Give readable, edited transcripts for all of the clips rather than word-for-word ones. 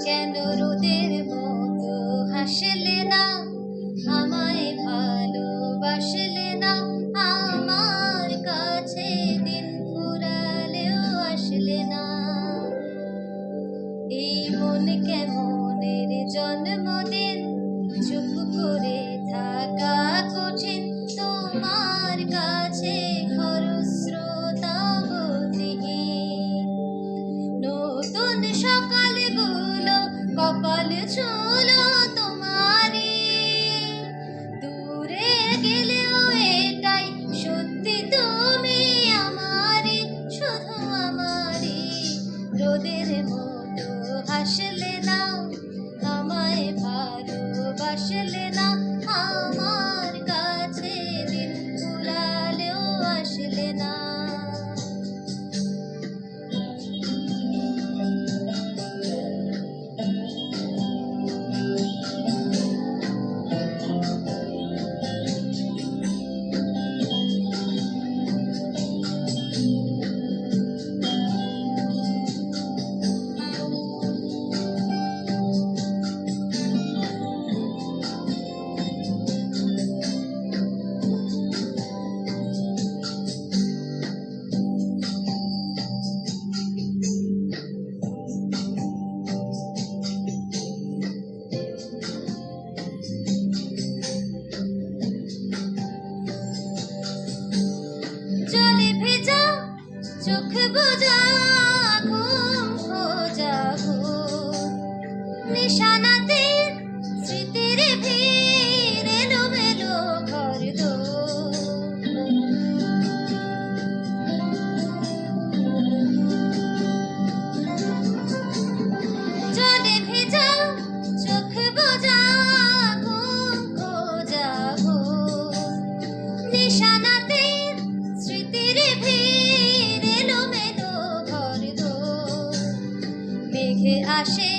কেন রোদের মতো হাসলে না, আমায় ভালোবাসলে না, আমার কাছে দিন ফুরালেও আসলে না। এই মন কেমনের জন্মদিন, চুপ করে থাকা কঠিন, তোমার কাছে খরস্রোতা গতিহীন। নতুন সকালগুলো কপাল ছুলো তোমারই, দূরে গেলেও এটাই সত্যি তুমি আমারই, শুধু আমারই। রোদের মতো হাসলে না, আমায় ভালোবাসলে না, আমার কাছে দিন ফুরালেও আসলে না। জলে ভেজা চোখ বোঝা ঘুম খোঁজা ঘুম, নিশানাতে স্মৃতির ভিড়, এলোমেলো ঘরদোর। জলে ভেজা চোখ বোঝা ঘুম খোঁজা ঘুম, নিশানাতে স্মৃতির ভিড়, এলোমেলো ঘরদোর। মেঘে আসে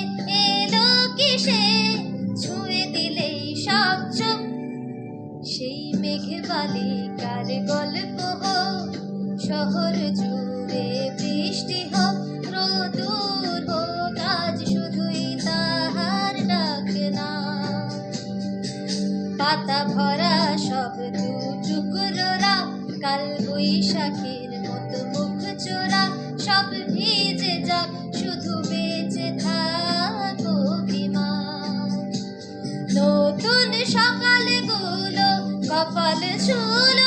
এলো কিসে, ছুঁয়ে দিলেই সব চোখ, সেই মেঘে বালিকার গল্প হোক, শহর জুড়ে বৃষ্টি হোক, রোদুর হোক, আজ শুধুই তাহার ডাক না। পাতা ভরা সব দু টুকরোরা, কাল বৈশাখীর মতো মুখ চোরা, সব ভিজে যাক, শুধু বেঁচে থাক অভিমান। নতুন সকালগুলো কপাল ছুলো